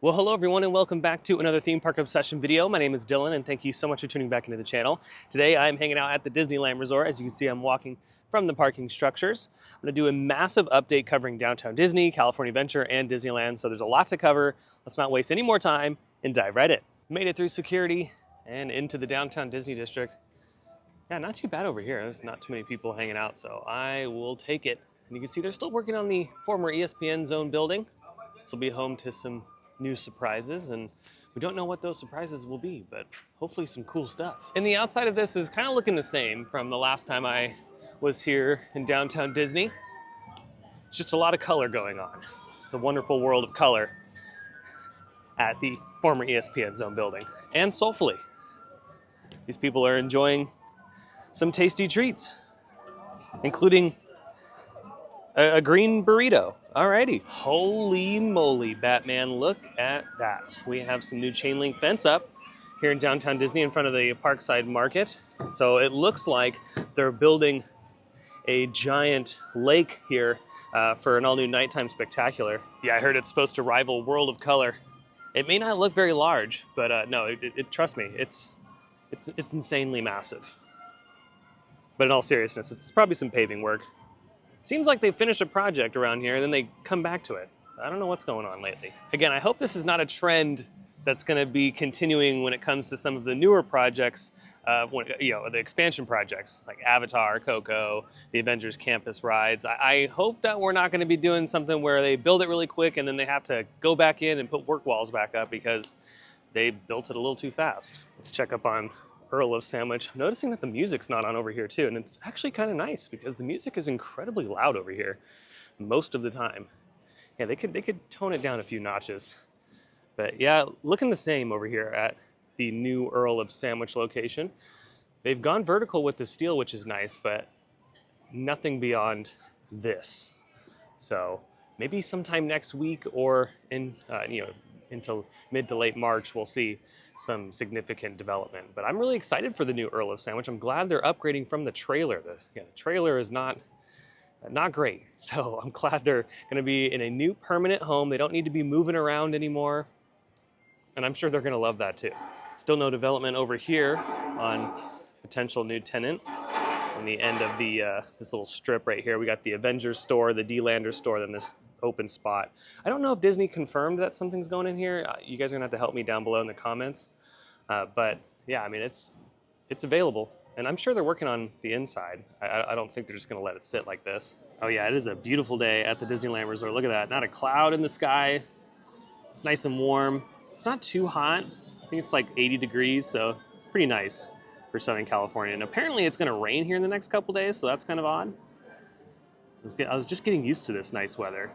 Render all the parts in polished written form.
Well, hello everyone and welcome back to another theme park obsession video. My name is Dylan and thank you so much for tuning back into the channel. Today I'm hanging out at the Disneyland Resort. As you can see, I'm walking from the parking structures. I'm gonna do a massive update covering Downtown Disney, California Adventure, and Disneyland. So there's a lot to cover. Let's not waste any more time and dive right in. Made it through security and into the Downtown Disney District. Yeah, not too bad over here. There's not too many people hanging out, so I will take it. And you can see they're still working on the former ESPN Zone building. This will be home to some new surprises, and we don't know what those surprises will be, but hopefully some cool stuff. And the outside of this is kind of looking the same from the last time I was here in Downtown Disney. It's just a lot of color going on. It's a wonderful world of color at the former ESPN Zone building. And soulfully, these people are enjoying some tasty treats, including a green burrito. Alrighty. Holy moly, Batman, look at that. We have some new chain link fence up here in Downtown Disney in front of the Parkside Market. So it looks like they're building a giant lake here for an all-new nighttime spectacular. Yeah, I heard it's supposed to rival World of Color. It may not look very large, but no, trust me, it's insanely massive. But in all seriousness, it's probably some paving work. Seems like they finish a project around here and then they come back to it. So I don't know what's going on lately. Again, I hope this is not a trend that's going to be continuing when it comes to some of the newer projects, the expansion projects like Avatar, Coco, the Avengers Campus rides. I hope that we're not going to be doing something where they build it really quick and then they have to go back in and put work walls back up because they built it a little too fast. Let's check up on Earl of Sandwich. I'm noticing that the music's not on over here too, and it's actually kind of nice because the music is incredibly loud over here most of the time. Yeah, they could tone it down a few notches. But yeah, looking the same over here at the new Earl of Sandwich location. They've gone vertical with the steel, which is nice, but nothing beyond this. So maybe sometime next week or until mid to late March, we'll see some significant development. But I'm really excited for the new Earl of Sandwich. I'm glad they're upgrading from the trailer. The trailer is not great. So I'm glad they're gonna be in a new permanent home. They don't need to be moving around anymore. And I'm sure they're gonna love that too. Still no development over here on potential new tenant. On the end of the this little strip right here, we got the Avengers store, the D-Lander store, then this open spot. I don't know if Disney confirmed that something's going in here. You guys are gonna have to help me down below in the comments. But yeah, I mean, it's available, and I'm sure they're working on the inside. I don't think they're just gonna let it sit like this. Oh yeah, it is a beautiful day at the Disneyland Resort. Look at that, not a cloud in the sky. It's nice and warm. It's not too hot. I think it's like 80 degrees, so it's pretty nice for Southern California. And apparently it's gonna rain here in the next couple days, so that's kind of odd. I was just getting used to this nice weather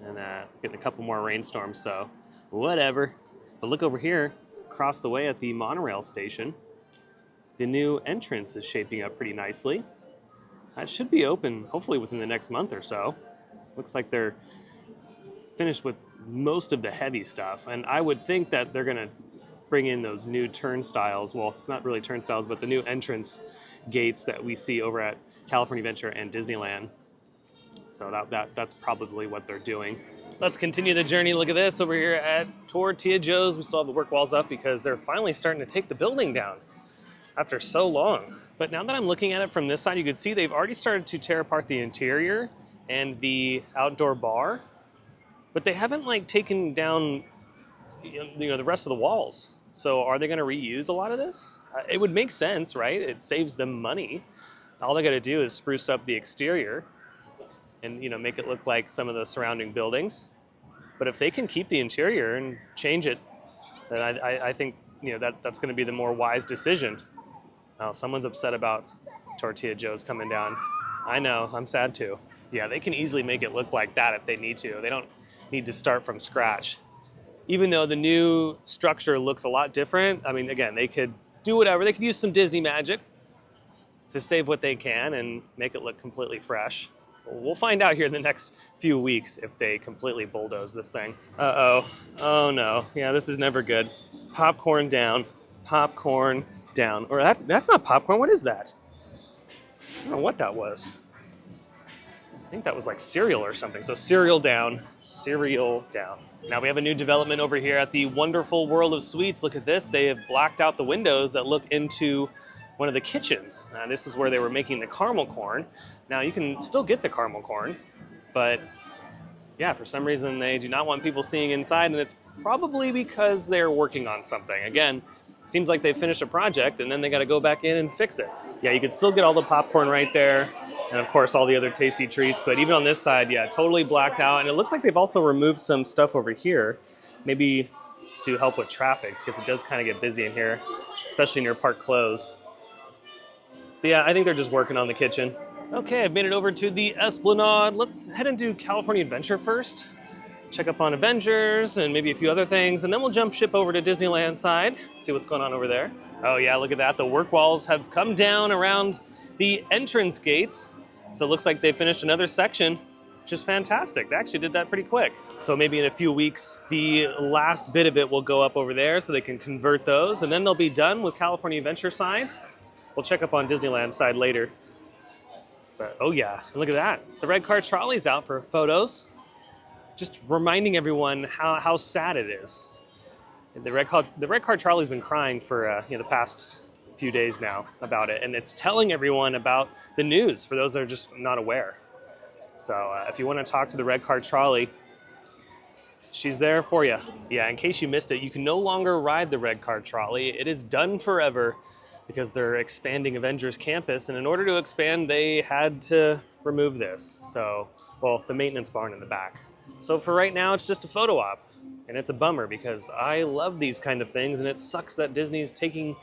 and getting a couple more rainstorms, so whatever. But look over here, across the way at the monorail station, the new entrance is shaping up pretty nicely. That should be open hopefully within the next month or so. Looks like they're finished with most of the heavy stuff, and I would think that they're gonna bring in those new turnstiles, well, not really turnstiles, but the new entrance gates that we see over at California Adventure and Disneyland. So that's probably what they're doing. Let's continue the journey. Look at this over here at Tortilla Joe's. We still have the work walls up because they're finally starting to take the building down after so long. But now that I'm looking at it from this side, you can see they've already started to tear apart the interior and the outdoor bar, but they haven't like taken down the rest of the walls. So are they going to reuse a lot of this? It would make sense, right? It saves them money. All they got to do is spruce up the exterior and make it look like some of the surrounding buildings. But if they can keep the interior and change it, then I think that's going to be the more wise decision. Oh, someone's upset about Tortilla Joe's coming down. I know, I'm sad too. Yeah, they can easily make it look like that if they need to. They don't need to start from scratch. Even though the new structure looks a lot different, I mean, again, they could do whatever. They could use some Disney magic to save what they can and make it look completely fresh. We'll find out here in the next few weeks if they completely bulldoze this thing. Uh-oh. Oh no. Yeah, this is never good. Popcorn down. Popcorn down. Or that's not popcorn. What is that? I don't know what that was. think that was like cereal or something. So cereal down, cereal down. Now we have a new development over here at the wonderful World of Sweets. Look at this. They have blacked out the windows that look into one of the kitchens. This is where they were making the caramel corn. Now you can still get the caramel corn, but yeah, for some reason they do not want people seeing inside, and it's probably because they're working on something. Again, seems like they finished a project and then they got to go back in and fix it. Yeah, you can still get all the popcorn right there, and of course all the other tasty treats, but even on this side, yeah, totally blacked out. And it looks like they've also removed some stuff over here, maybe to help with traffic, because it does kind of get busy in here, especially near park close. But yeah, I think they're just working on the kitchen. Okay, I've made it over to the Esplanade. Let's head into California Adventure first. Check up on Avengers and maybe a few other things, and then we'll jump ship over to Disneyland side, see what's going on over there. Oh yeah, look at that. The work walls have come down around the entrance gates. So it looks like they finished another section, which is fantastic. They actually did that pretty quick. So maybe in a few weeks, the last bit of it will go up over there so they can convert those, and then they'll be done with California Adventure side. We'll check up on Disneyland side later. But oh yeah, and look at that. The red car trolley's out for photos. Just reminding everyone how sad it is. The red car trolley's been crying for the past few days now about it, and it's telling everyone about the news for those that are just not aware. So if you want to talk to the red car trolley, she's there for you. Yeah, in case you missed it, you can no longer ride the red car trolley. It is done forever because they're expanding Avengers Campus, and in order to expand, they had to remove this. So, well, the maintenance barn in the back. So for right now, it's just a photo op, and it's a bummer because I love these kind of things, and it sucks that Disney's taking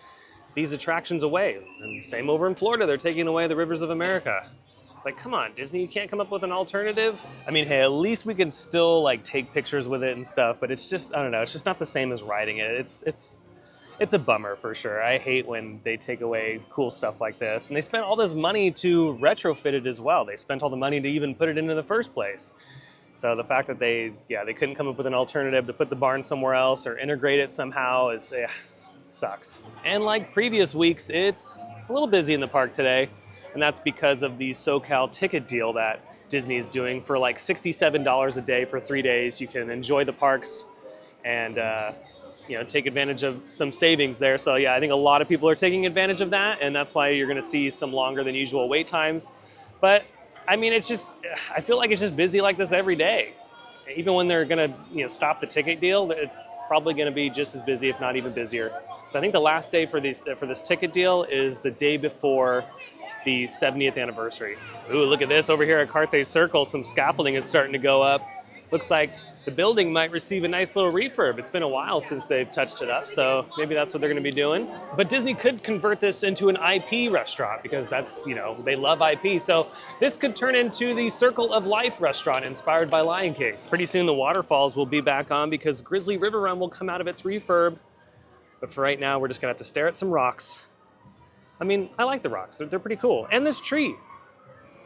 these attractions away. And same over in Florida, they're taking away the Rivers of America. It's like, come on, Disney, you can't come up with an alternative? I mean, hey, at least we can still like take pictures with it and stuff, but it's just, I don't know, it's just not the same as riding it. It's a bummer for sure. I hate when they take away cool stuff like this. And they spent all this money to retrofit it as well. They spent all the money to even put it into the first place. So the fact that they couldn't come up with an alternative to put the barn somewhere else or integrate it somehow sucks. And like previous weeks, it's a little busy in the park today, and that's because of the SoCal ticket deal that Disney is doing. For like $67 a day for 3 days. You can enjoy the parks and take advantage of some savings there. So yeah, I think a lot of people are taking advantage of that, and that's why you're going to see some longer than usual wait times. But I mean, I feel like it's just busy like this every day. Even when they're going to stop the ticket deal, it's probably going to be just as busy, if not even busier. So I think the last day for this ticket deal is the day before the 70th anniversary. Ooh, look at this over here at Carthay Circle. Some scaffolding is starting to go up. Looks like the building might receive a nice little refurb. It's been a while since they've touched it up, so maybe that's what they're going to be doing. But Disney could convert this into an IP restaurant because that's, they love IP. So this could turn into the Circle of Life restaurant inspired by Lion King. Pretty soon the waterfalls will be back on because Grizzly River Run will come out of its refurb. But for right now, we're just going to have to stare at some rocks. I mean, I like the rocks. They're pretty cool. And this tree.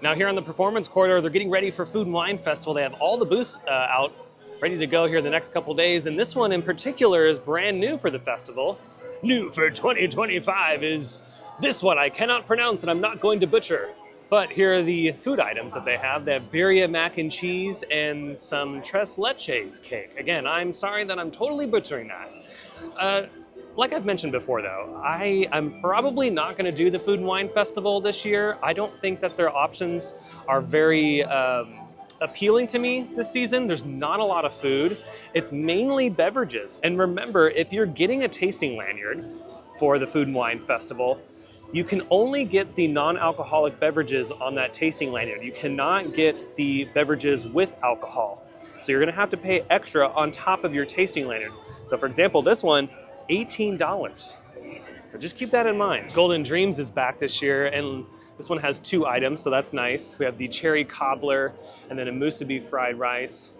Now here on the Performance Corridor, they're getting ready for Food and Wine Festival. They have all the booths out, ready to go here the next couple days, and this one in particular is brand new for the festival. New for 2025 is this one I cannot pronounce and I'm not going to butcher. But here are the food items that they have. They have birria mac and cheese and some tres leches cake. Again, I'm sorry that I'm totally butchering that. Like I've mentioned before though, I'm probably not going to do the Food and Wine Festival this year. I don't think that their options are very appealing to me this season. There's not a lot of food. It's mainly beverages. And remember, if you're getting a tasting lanyard for the Food and Wine Festival, you can only get the non-alcoholic beverages on that tasting lanyard. You cannot get the beverages with alcohol. So you're gonna have to pay extra on top of your tasting lanyard. So for example, this one is $18. So just keep that in mind. Golden Dreams is back this year, and this one has 2 items, so that's nice. We have the cherry cobbler, and then a musubi fried rice,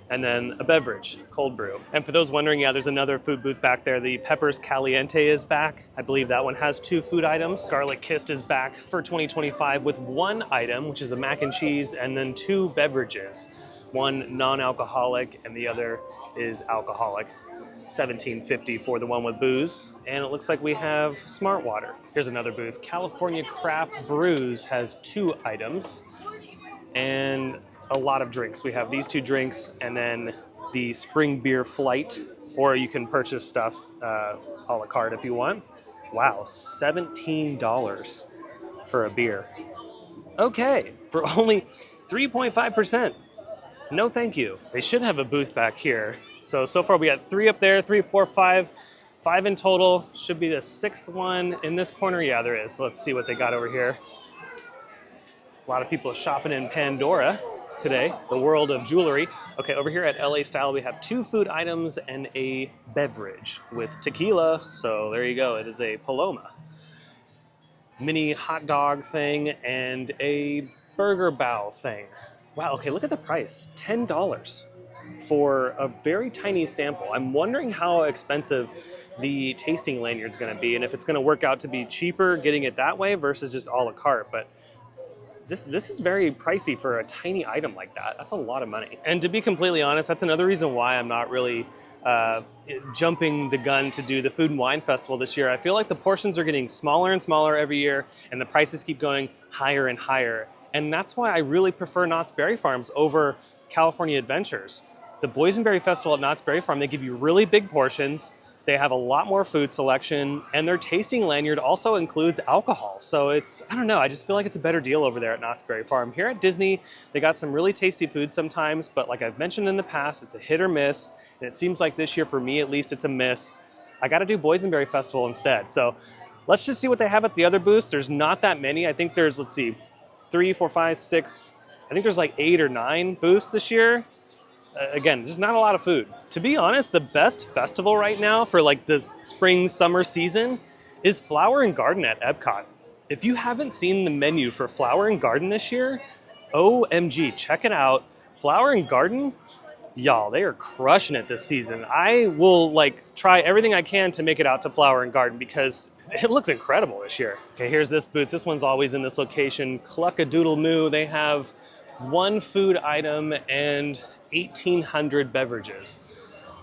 and then a beverage, cold brew. And for those wondering, yeah, there's another food booth back there. The Peppers Caliente is back. I believe that one has 2 food items. Garlic Kissed is back for 2025 with 1 item, which is a mac and cheese, and then 2 beverages. One non-alcoholic, and the other is alcoholic. $17.50 for the one with booze. And it looks like we have Smart Water. Here's another booth. California Craft Brews has 2 items. and a lot of drinks. We have these 2 drinks and then the spring beer flight, or you can purchase stuff a la carte if you want. Wow, $17 for a beer. Okay, for only 3.5%. No thank you. They should have a booth back here. So far we got 3 up there, 3, 4, 5. 5 in total. Should be the 6th one in this corner. Yeah, there is. So let's see what they got over here. A lot of people shopping in Pandora today, the world of jewelry. Okay, over here at LA Style, we have 2 food items and a beverage with tequila. So there you go. It is a Paloma. Mini hot dog thing and a burger bowl thing. Wow, okay, look at the price. $10 for a very tiny sample. I'm wondering how expensive the tasting lanyard's gonna be and if it's gonna work out to be cheaper getting it that way versus just a la carte. But this is very pricey for a tiny item like that. That's a lot of money. And to be completely honest, that's another reason why I'm not really jumping the gun to do the Food and Wine Festival this year. I feel like the portions are getting smaller and smaller every year and the prices keep going higher and higher. And that's why I really prefer Knott's Berry Farms over California Adventures. The Boysenberry Festival at Knott's Berry Farm, they give you really big portions. They have a lot more food selection, and their tasting lanyard also includes alcohol. So it's, I don't know, I just feel like it's a better deal over there at Knott's Berry Farm. Here at Disney, they got some really tasty food sometimes, but like I've mentioned in the past, it's a hit or miss. And it seems like this year, for me at least, it's a miss. I gotta do Boysenberry Festival instead. So let's just see what they have at the other booths. There's not that many. I think there's, let's see, 3, 4, 5, 6, I think there's like 8 or 9 booths this year. Again, there's not a lot of food. To be honest, the best festival right now for like the spring, summer season is Flower and Garden at Epcot. If you haven't seen the menu for Flower and Garden this year, OMG, check it out. Flower and Garden, y'all, they are crushing it this season. I will like try everything I can to make it out to Flower and Garden because it looks incredible this year. Okay, here's this booth. This one's always in this location. Cluck-a-doodle-moo. They have 1 food item and 1,800 beverages.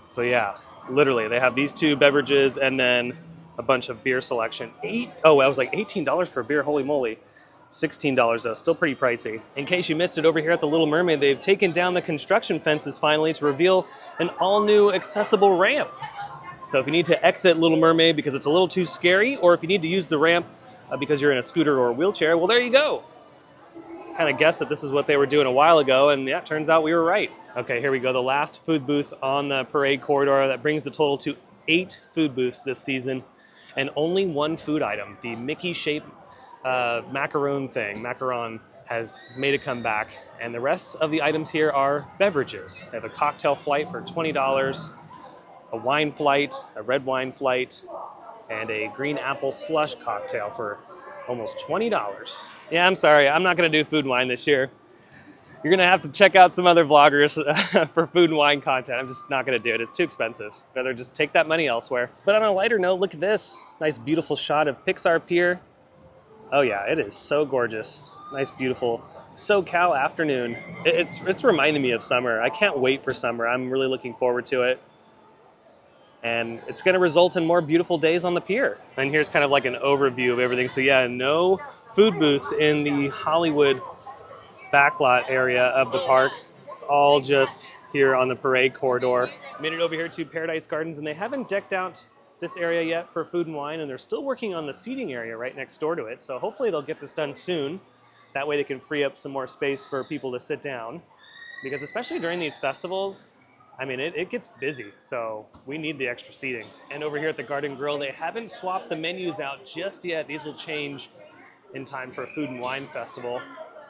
So yeah, literally they have these 2 beverages and then a bunch of beer selection. I was like $18 for a beer, holy moly. $16 though, still pretty pricey. In case you missed it, over here at the Little Mermaid, they've taken down the construction fences finally to reveal an all-new accessible ramp. So if you need to exit Little Mermaid because it's a little too scary, or if you need to use the ramp because you're in a scooter or a wheelchair, well, there you go. Kind of guessed that this is what they were doing a while ago, and yeah, turns out we were right. Okay, here we go, the last food booth on the parade corridor. That brings the total to 8 food booths this season, and only 1 food item. The Mickey-shaped macaron thing, macaron, has made a comeback, and the rest of the items here are beverages. They have a cocktail flight for $20, a wine flight, a red wine flight, and a green apple slush cocktail for almost $20. Yeah, I'm sorry, I'm not gonna do food and wine this year. You're gonna have to check out some other vloggers for food and wine content. I'm just not gonna do it, it's too expensive. Better just take that money elsewhere. But on a lighter note, look at this. Nice beautiful shot of Pixar Pier. Oh yeah, it is so gorgeous. Nice beautiful SoCal afternoon. It's reminding me of summer. I can't wait for summer. I'm really looking forward to it. And it's gonna result in more beautiful days on the pier. And here's kind of like an overview of everything. So yeah, no food booths in the Hollywood backlot area of the park. It's all just here on the parade corridor. Made it over here to Paradise Gardens, and they haven't decked out this area yet for food and wine, and they're still working on the seating area right next door to it. So hopefully they'll get this done soon. That way they can free up some more space for people to sit down. Because especially during these festivals, I mean, it gets busy, so we need the extra seating. And over here at the Garden Grill, they haven't swapped the menus out just yet. These will change in time for Food and Wine Festival.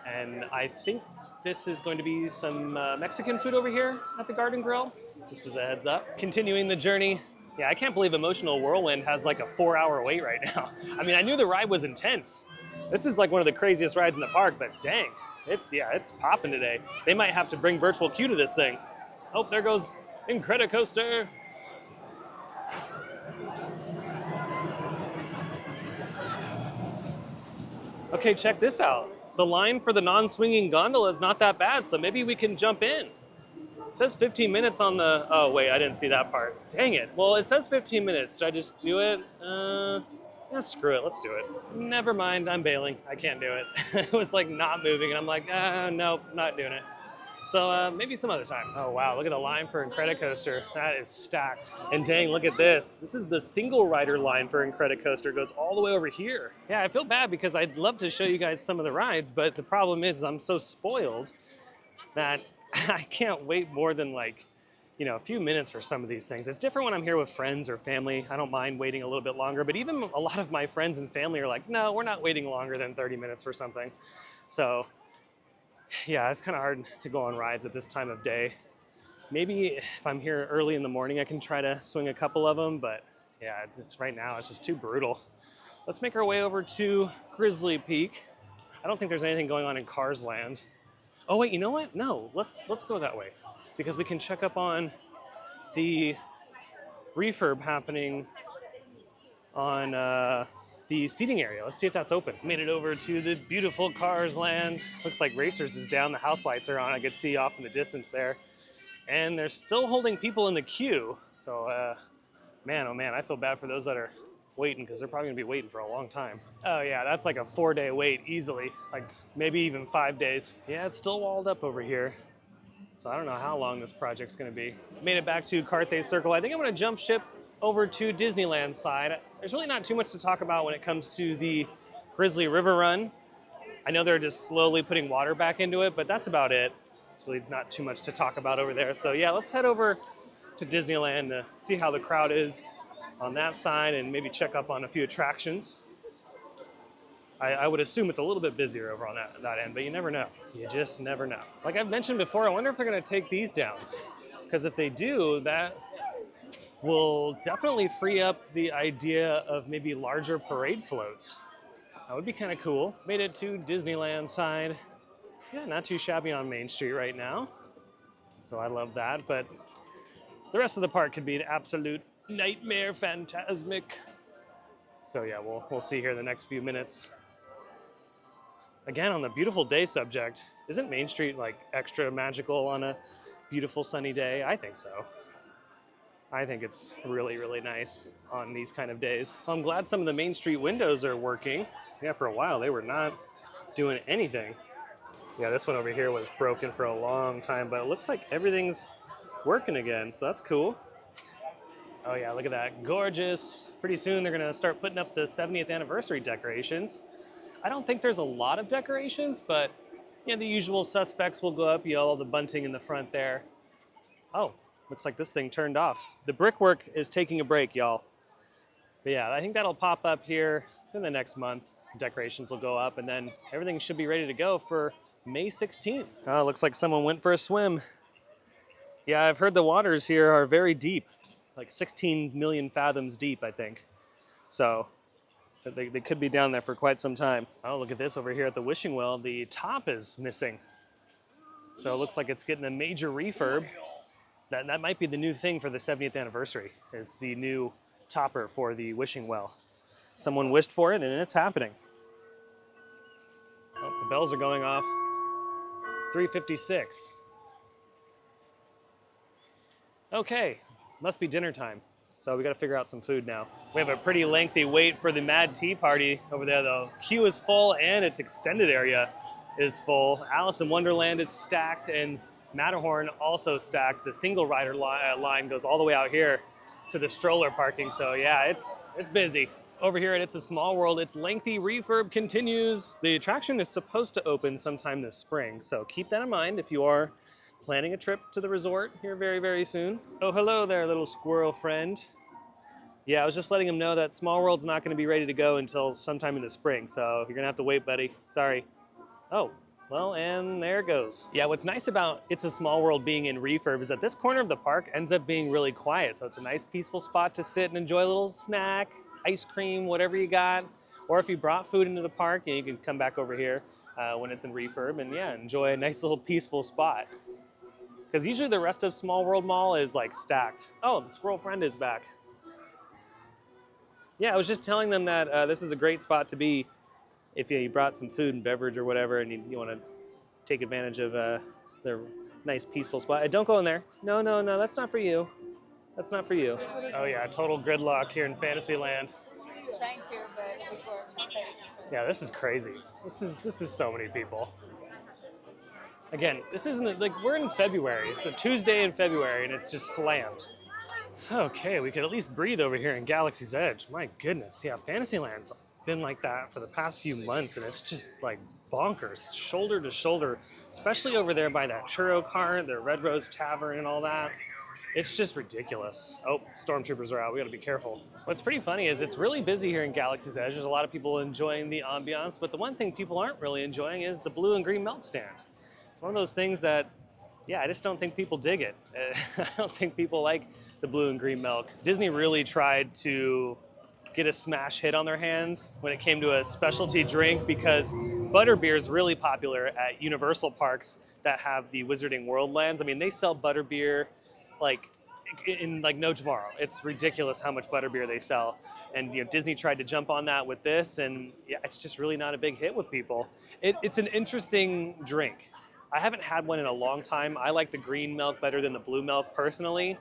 And I think this is going to be some Mexican food over here at the Garden Grill, just as a heads up. Continuing the journey. Yeah, I can't believe Emotional Whirlwind has like a 4-hour wait right now. I mean, I knew the ride was intense. This is like one of the craziest rides in the park, but dang, it's popping today. They might have to bring virtual queue to this thing. Oh, there goes Incredicoaster. Okay, check this out. The line for the non-swinging gondola is not that bad, so maybe we can jump in. It says 15 minutes on the, oh wait, I didn't see that part. Dang it. Well, it says 15 minutes. Should I just do it? Yeah, screw it, let's do it. Never mind, I'm bailing. I can't do it. It was like not moving, and I'm like, nope, not doing it. So maybe some other time. Oh wow, look at the line for Incredicoaster. That is stacked. And dang, look at this. This is the single rider line for Incredicoaster. It goes all the way over here. Yeah, I feel bad because I'd love to show you guys some of the rides, but the problem is I'm so spoiled that I can't wait more than like, a few minutes for some of these things. It's different when I'm here with friends or family. I don't mind waiting a little bit longer, but even a lot of my friends and family are like, no, we're not waiting longer than 30 minutes for something. So yeah, it's kind of hard to go on rides at this time of day. Maybe if I'm here early in the morning, I can try to swing a couple of them, but yeah, right now it's just too brutal. Let's make our way over to Grizzly Peak. I don't think there's anything going on in Cars Land. Oh wait, you know what? No, let's go that way because we can check up on the refurb happening on the seating area. Let's see if that's open. Made it over to the beautiful Cars Land. Looks like Racers is down. The house lights are on. I could see off in the distance there. And they're still holding people in the queue. So, man, oh man, I feel bad for those that are waiting because they're probably gonna be waiting for a long time. Oh yeah, that's like a 4-day wait easily. Like maybe even 5 days. Yeah, it's still walled up over here. So I don't know how long this project's gonna be. Made it back to Carthay Circle. I think I'm gonna jump ship over to Disneyland side. There's really not too much to talk about when it comes to the Grizzly River Run. I know they're just slowly putting water back into it, but that's about it. It's really not too much to talk about over there. So yeah, let's head over to Disneyland to see how the crowd is on that side and maybe check up on a few attractions. I would assume it's a little bit busier over on that end, but you never know. You just never know. Like I've mentioned before, I wonder if they're gonna take these down. Because if they do, that will definitely free up the idea of maybe larger parade floats. That would be kind of cool. Made it to Disneyland side. Yeah, not too shabby on Main Street right now. So I love that, but the rest of the park could be an absolute nightmare phantasmic. So yeah, we'll see here in the next few minutes. Again, on the beautiful day subject, isn't Main Street like extra magical on a beautiful sunny day? I think so. I think it's really, really nice on these kind of days. I'm glad some of the Main Street windows are working. Yeah, for a while they were not doing anything. Yeah, this one over here was broken for a long time, but it looks like everything's working again, so that's cool. Oh yeah, look at that, gorgeous. Pretty soon they're gonna start putting up the 70th anniversary decorations. I don't think there's a lot of decorations, but yeah, the usual suspects will go up, all the bunting in the front there. Oh, looks like this thing turned off. The brickwork is taking a break, y'all. But yeah, I think that'll pop up here in the next month. Decorations will go up, and then everything should be ready to go for May 16th. Oh, looks like someone went for a swim. Yeah, I've heard the waters here are very deep, like 16 million fathoms deep, I think. So they could be down there for quite some time. Oh, look at this over here at the Wishing Well. The top is missing. So it looks like it's getting a major refurb. That might be the new thing for the 70th anniversary, is the new topper for the Wishing Well. Someone wished for it, and it's happening. Oh, the bells are going off. 3:56. Okay, must be dinner time. So we got to figure out some food now. We have a pretty lengthy wait for the Mad Tea Party over there. The queue is full and its extended area is full. Alice in Wonderland is stacked and Matterhorn also stacked. The single rider line goes all the way out here to the stroller parking. So yeah, it's busy. Over here at It's a Small World, its lengthy refurb continues. The attraction is supposed to open sometime this spring. So keep that in mind if you are planning a trip to the resort here very, very soon. Oh, hello there, little squirrel friend. Yeah, I was just letting him know that Small World's not going to be ready to go until sometime in the spring, so you're going to have to wait, buddy. Sorry. Oh, well, and there it goes. Yeah, what's nice about It's a Small World being in refurb is that this corner of the park ends up being really quiet, so it's a nice, peaceful spot to sit and enjoy a little snack, ice cream, whatever you got. Or if you brought food into the park, you can come back over here when it's in refurb and, yeah, enjoy a nice little peaceful spot. Because usually the rest of Small World Mall is like stacked. Oh, the squirrel friend is back. Yeah, I was just telling them that this is a great spot to be if you brought some food and beverage or whatever and you want to take advantage of their nice peaceful spot. Don't go in there. No, no, no, that's not for you. That's not for you. Oh yeah, total gridlock here in Fantasyland. Trying to, but before Yeah, this is crazy. This is so many people. Again, this isn't like we're in February. It's a Tuesday in February and it's just slammed. Okay, we could at least breathe over here in Galaxy's Edge. My goodness, yeah, Fantasyland's been like that for the past few months and it's just like bonkers, shoulder to shoulder, especially over there by that churro cart, the Red Rose Tavern and all that. It's just ridiculous. Oh, stormtroopers are out. We gotta be careful. What's pretty funny is it's really busy here in Galaxy's Edge. There's a lot of people enjoying the ambiance, but the one thing people aren't really enjoying is the blue and green milk stand. It's one of those things that, yeah, I just don't think people dig it. I don't think people like the blue and green milk. Disney really tried to get a smash hit on their hands when it came to a specialty drink because butterbeer is really popular at Universal parks that have the Wizarding World lands. I mean, they sell butterbeer like in like no tomorrow. It's ridiculous how much butterbeer they sell. And Disney tried to jump on that with this, and yeah, it's just really not a big hit with people. It's an interesting drink. I haven't had one in a long time. I like the green milk better than the blue milk personally.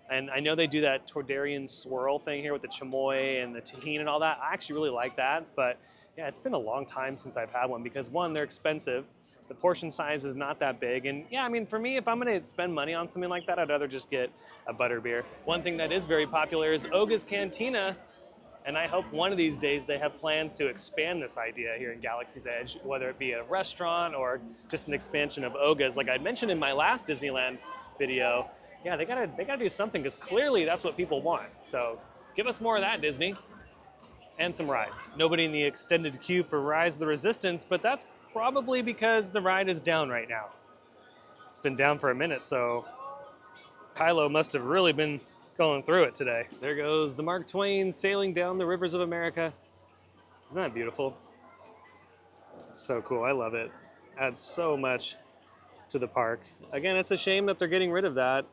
And I know they do that Tourdarian swirl thing here with the chamoy and the tahini and all that. I actually really like that, but yeah, it's been a long time since I've had one because one, they're expensive. The portion size is not that big. And yeah, I mean, for me, if I'm gonna spend money on something like that, I'd rather just get a butterbeer. One thing that is very popular is Oga's Cantina. And I hope one of these days they have plans to expand this idea here in Galaxy's Edge, whether it be a restaurant or just an expansion of Oga's. Like I mentioned in my last Disneyland video, yeah, they gotta do something because clearly that's what people want. So give us more of that, Disney. And some rides. Nobody in the extended queue for Rise of the Resistance, but that's probably because the ride is down right now. It's been down for a minute, so Kylo must have really been going through it today. There goes the Mark Twain sailing down the rivers of America. Isn't that beautiful? It's so cool. I love it. Adds so much to the park. Again, it's a shame that they're getting rid of that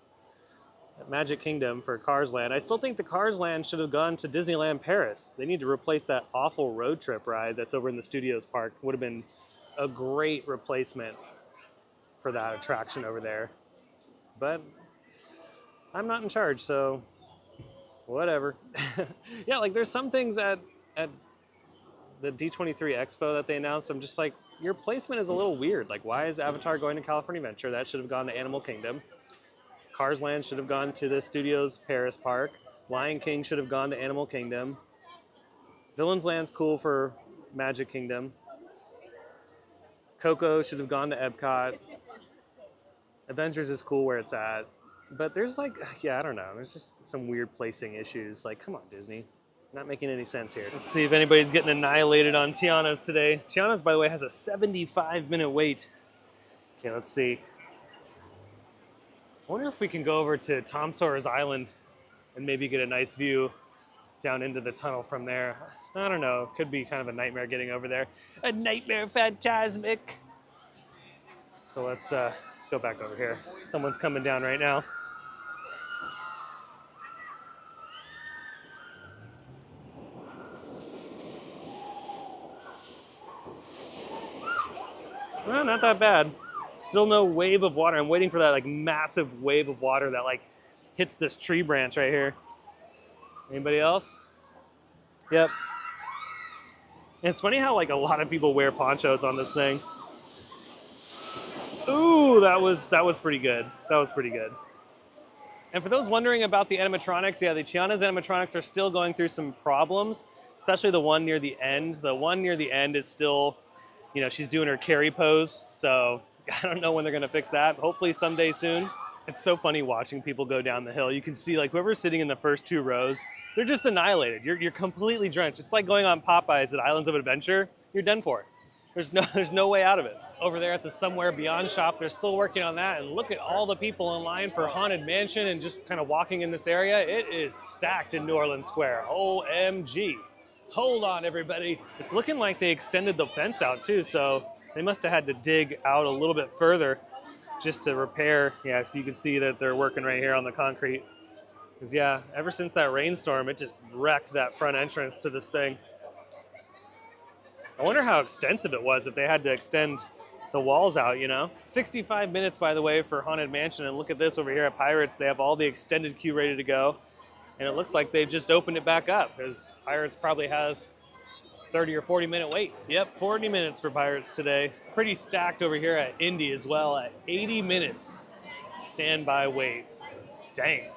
at Magic Kingdom for Cars Land. I still think the Cars Land should have gone to Disneyland Paris. They need to replace that awful road trip ride that's over in the Studios Park. Would have been a great replacement for that attraction over there. But I'm not in charge, so whatever. Yeah, like there's some things at the D23 Expo that they announced. I'm just like, your placement is a little weird. Like, why is Avatar going to California Adventure? That should have gone to Animal Kingdom. Cars Land should have gone to the Studios Paris Park. Lion King should have gone to Animal Kingdom. Villains Land's cool for Magic Kingdom. Coco should have gone to Epcot. Adventures is cool where it's at. But there's like, yeah, I don't know. There's just some weird placing issues. Like, come on, Disney. Not making any sense here. Let's see if anybody's getting annihilated on Tiana's today. Tiana's, by the way, has a 75-minute wait. Okay, let's see. I wonder if we can go over to Tom Sawyer's Island and maybe get a nice view down into the tunnel from there. I don't know. Could be kind of a nightmare getting over there. A nightmare phantasmic. So let's go back over here. Someone's coming down right now. Well, not that bad. Still no wave of water. I'm waiting for that like massive wave of water that like hits this tree branch right here. Anybody else? Yep. And it's funny how like a lot of people wear ponchos on this thing. Ooh, that was pretty good. That was pretty good. And for those wondering about the animatronics, yeah, the Tiana's animatronics are still going through some problems, especially the one near the end. The one near the end is still, you know, she's doing her carry pose. So I don't know when they're gonna fix that. Hopefully someday soon. It's so funny watching people go down the hill. You can see like whoever's sitting in the first two rows, they're just annihilated. You're completely drenched. It's like going on Popeyes at Islands of Adventure. You're done for. There's no way out of it. Over there at the Somewhere Beyond shop, they're still working on that. And look at all the people in line for Haunted Mansion and just kind of walking in this area. It is stacked in New Orleans Square. OMG. Hold on, everybody. It's looking like they extended the fence out too, so they must have had to dig out a little bit further just to repair. Yeah, so you can see that they're working right here on the concrete. Because yeah, ever since that rainstorm, it just wrecked that front entrance to this thing. I wonder how extensive it was if they had to extend the walls out, you know? 65 minutes, by the way, for Haunted Mansion. And look at this over here at Pirates. They have all the extended queue ready to go. And it looks like they've just opened it back up because Pirates probably has 30 or 40 minute wait. Yep, 40 minutes for Pirates today. Pretty stacked over here at Indy as well at 80 minutes standby wait. Dang.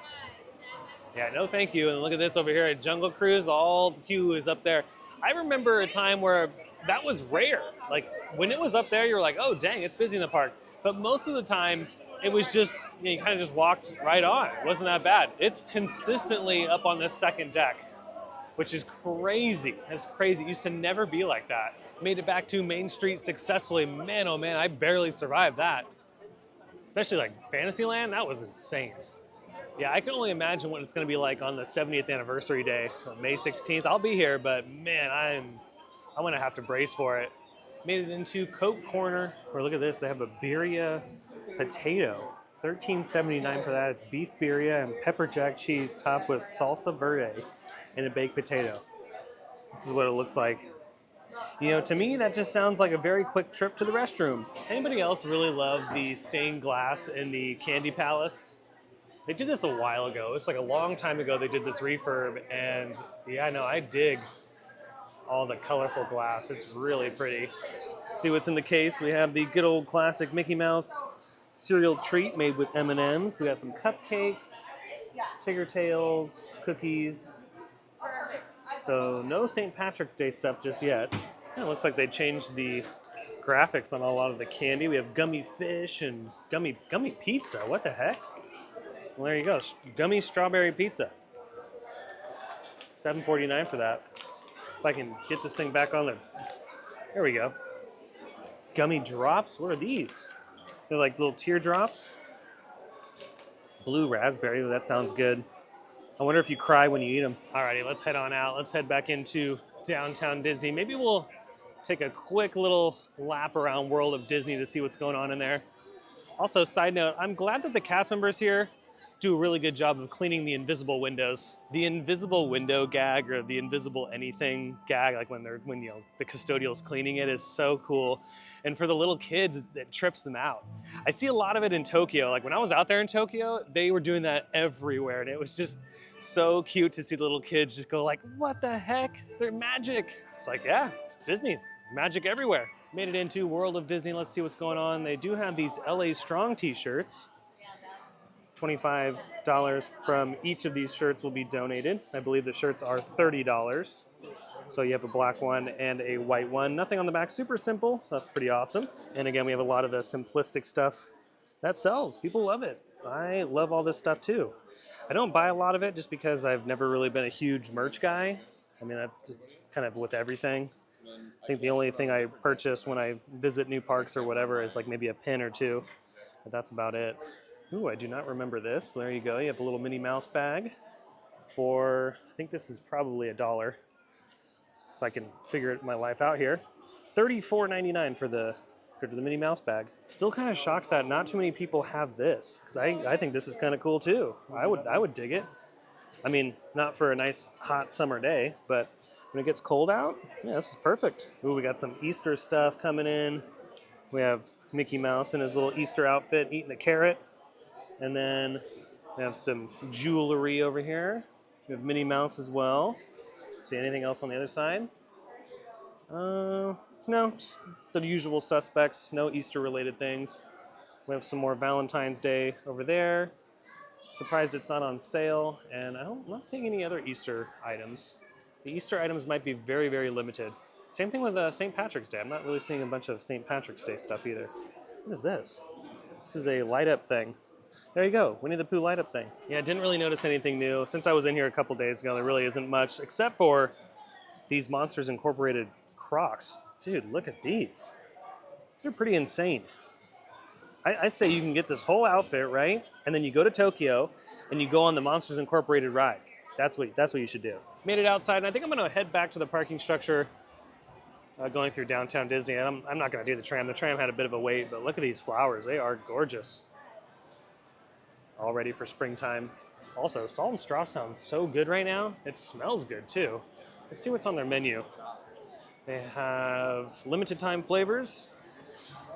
Yeah, no thank you. And look at this over here at Jungle Cruise, all the queue is up there. I remember a time where that was rare. Like when it was up there, you were like, oh dang, it's busy in the park. But most of the time, it was just, you kind of just walked right on. It wasn't that bad. It's consistently up on this second deck, which is crazy. It's crazy. It used to never be like that. Made it back to Main Street successfully. Man, oh man, I barely survived that. Especially like Fantasyland, that was insane. Yeah, I can only imagine what it's going to be like on the 70th anniversary day, May 16th. I'll be here, but man, I'm going to have to brace for it. Made it into Coke Corner, where look at this, they have a birria potato. $13.79 for that. It's beef birria and pepper jack cheese topped with salsa verde and a baked potato. This is what it looks like. You know, to me, that just sounds like a very quick trip to the restroom. Anybody else really love the stained glass in the Candy Palace? They did this a while ago. It's like a long time ago they did this refurb, and yeah, no, I dig all the colorful glass. It's really pretty. Let's see what's in the case. We have the good old classic Mickey Mouse cereal treat made with M&Ms. We got some cupcakes, Tigger tails, cookies. So no St. Patrick's Day stuff just yet. It looks like they changed the graphics on a lot of the candy. We have gummy fish and gummy pizza. What the heck? Well, there you go. Gummy strawberry pizza. $7.49 for that. If I can get this thing back on there. There we go. Gummy drops. What are these? They're like little teardrops. Blue raspberry. Oh, that sounds good. I wonder if you cry when you eat them. Alrighty, let's head on out. Let's head back into downtown Disney. Maybe we'll take a quick little lap around World of Disney to see what's going on in there. Also, side note, I'm glad that the cast members here do a really good job of cleaning the invisible windows. The invisible window gag, or the invisible anything gag, like when you know the custodial's cleaning it, is so cool. And for the little kids, it trips them out. I see a lot of it in Tokyo. Like when I was out there in Tokyo, they were doing that everywhere, and it was just so cute to see the little kids just go like, what the heck? They're magic. It's like, yeah, it's Disney. Magic everywhere. Made it into World of Disney. Let's see what's going on. They do have these LA Strong t-shirts. $25 from each of these shirts will be donated. I believe the shirts are $30. So you have a black one and a white one. Nothing on the back, super simple, so that's pretty awesome. And again, we have a lot of the simplistic stuff that sells. People love it. I love all this stuff too. I don't buy a lot of it just because I've never really been a huge merch guy. I mean, it's kind of with everything. I think the only thing I purchase when I visit new parks or whatever is like maybe a pin or two, but that's about it. Ooh, I do not remember this. There you go. You have a little Minnie Mouse bag for, I think this is probably $1. If I can figure my life out here. $34.99 for the Minnie Mouse bag. Still kind of shocked that not too many people have this, because I think this is kind of cool too. I would dig it. I mean, not for a nice hot summer day, but when it gets cold out, yeah, this is perfect. Ooh, we got some Easter stuff coming in. We have Mickey Mouse in his little Easter outfit eating a carrot. And then we have some jewelry over here. We have Minnie Mouse as well. See anything else on the other side? No, just the usual suspects. No Easter-related things. We have some more Valentine's Day over there. Surprised it's not on sale. And I'm not seeing any other Easter items. The Easter items might be very, very limited. Same thing with St. Patrick's Day. I'm not really seeing a bunch of St. Patrick's Day stuff either. What is this? This is a light-up thing. There you go, Winnie the Pooh light-up thing. Yeah, I didn't really notice anything new. Since I was in here a couple days ago, there really isn't much, except for these Monsters Incorporated Crocs. Dude, look at these. These are pretty insane. I'd say you can get this whole outfit, right? And then you go to Tokyo, and you go on the Monsters Incorporated ride. That's what you should do. Made it outside, and I think I'm gonna head back to the parking structure going through downtown Disney. And I'm not gonna do the tram. The tram had a bit of a wait, but look at these flowers. They are gorgeous. All ready for springtime. Also, Salt and Straw sounds so good right now. It smells good too. Let's see what's on their menu. They have limited time flavors,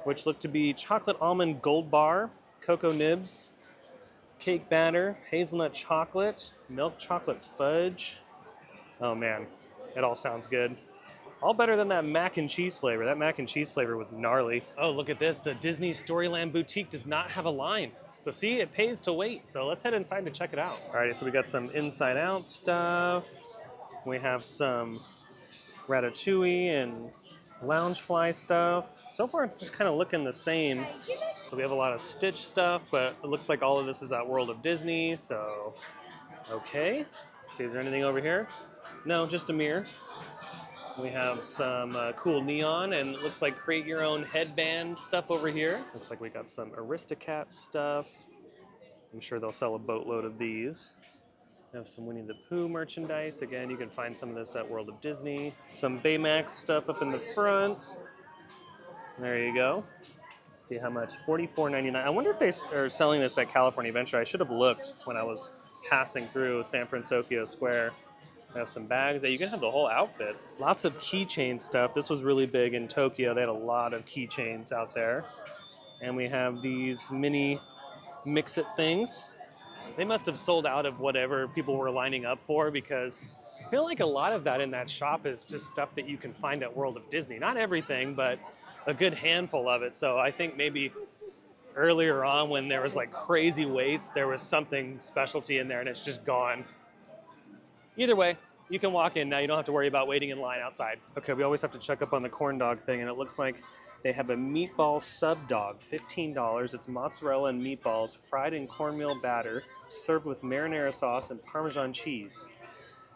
which look to be chocolate almond gold bar, cocoa nibs, cake batter, hazelnut chocolate, milk chocolate fudge. Oh man, it all sounds good. All better than that mac and cheese flavor. That mac and cheese flavor was gnarly. Oh, look at this. The Disney Storyland Boutique does not have a line. So see, it pays to wait. So let's head inside to check it out. All right, so we got some inside out stuff. We have some Ratatouille and Loungefly stuff. So far, it's just kind of looking the same. So we have a lot of Stitch stuff, but it looks like all of this is at World of Disney. So, okay. See if there's anything over here. No, just a mirror. We have some cool neon, and it looks like create your own headband stuff over here. Looks like we got some Aristocat stuff. I'm sure they'll sell a boatload of these. We have some Winnie the Pooh merchandise. Again, you can find some of this at World of Disney. Some Baymax stuff up in the front. There you go. Let's see how much, $44.99. I wonder if they are selling this at California Adventure. I should have looked when I was passing through San Francisco Square. We have some bags that you can have the whole outfit. Lots of keychain stuff. This was really big in Tokyo. They had a lot of keychains out there. And we have these mini mix-it things. They must have sold out of whatever people were lining up for, because I feel like a lot of that in that shop is just stuff that you can find at World of Disney. Not everything, but a good handful of it. So I think maybe earlier on when there was like crazy waits, there was something specialty in there and it's just gone. Either way, you can walk in now. You don't have to worry about waiting in line outside. Okay, we always have to check up on the corn dog thing, and it looks like they have a meatball sub dog, $15. It's mozzarella and meatballs fried in cornmeal batter, served with marinara sauce and Parmesan cheese.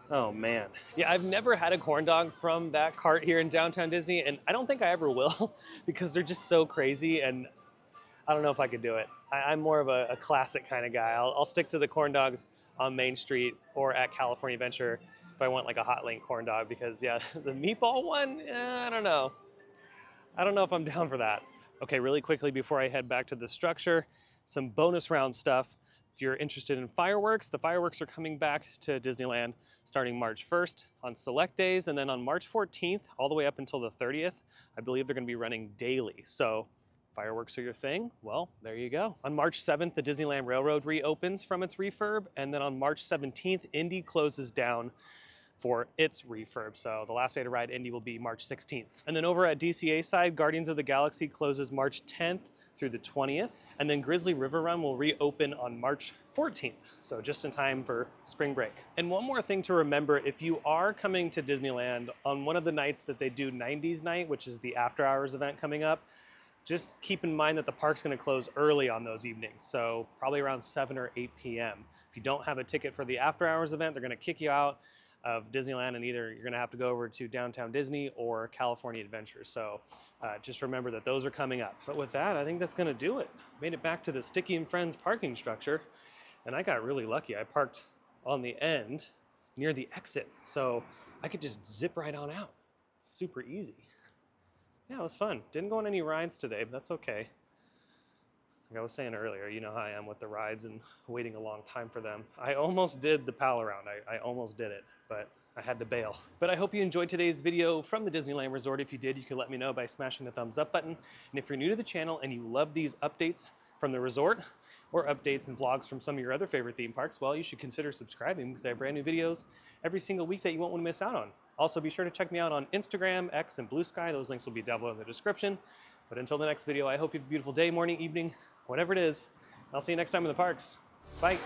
Oh man. Yeah, I've never had a corn dog from that cart here in downtown Disney, and I don't think I ever will because they're just so crazy, and I don't know if I could do it. I'm more of a classic kind of guy. I'll stick to the corn dogs on Main Street or at California Adventure if I want like a hot link corn dog, because yeah, the meatball one, I don't know. I don't know if I'm down for that. Okay, really quickly before I head back to the structure, some bonus round stuff. If you're interested in fireworks, the fireworks are coming back to Disneyland starting March 1st on select days, and then on March 14th all the way up until the 30th, I believe they're going to be running daily. So fireworks are your thing? Well, there you go. On March 7th, the Disneyland Railroad reopens from its refurb, and then on March 17th, Indy closes down for its refurb. So the last day to ride Indy will be March 16th. And then over at DCA side, Guardians of the Galaxy closes March 10th through the 20th, and then Grizzly River Run will reopen on March 14th, so just in time for spring break. And one more thing to remember, if you are coming to Disneyland on one of the nights that they do 90s night, which is the after hours event coming up, just keep in mind that the park's going to close early on those evenings, so probably around 7 or 8 p.m. If you don't have a ticket for the after hours event, they're going to kick you out of Disneyland, and either you're going to have to go over to Downtown Disney or California Adventure. So just remember that those are coming up. But with that, I think that's going to do it. Made it back to the Sticky and Friends parking structure, and I got really lucky. I parked on the end near the exit, so I could just zip right on out. Super easy. Yeah, it was fun. Didn't go on any rides today, but that's okay. Like I was saying earlier, you know how I am with the rides and waiting a long time for them. I almost did the pal around. I almost did it, but I had to bail. But I hope you enjoyed today's video from the Disneyland Resort. If you did, you can let me know by smashing the thumbs up button. And if you're new to the channel and you love these updates from the resort, or updates and vlogs from some of your other favorite theme parks, well, you should consider subscribing, because I have brand new videos every single week that you won't want to miss out on. Also, be sure to check me out on Instagram, X, and Blue Sky. Those links will be down below in the description. But until the next video, I hope you have a beautiful day, morning, evening, whatever it is. I'll see you next time in the parks. Bye.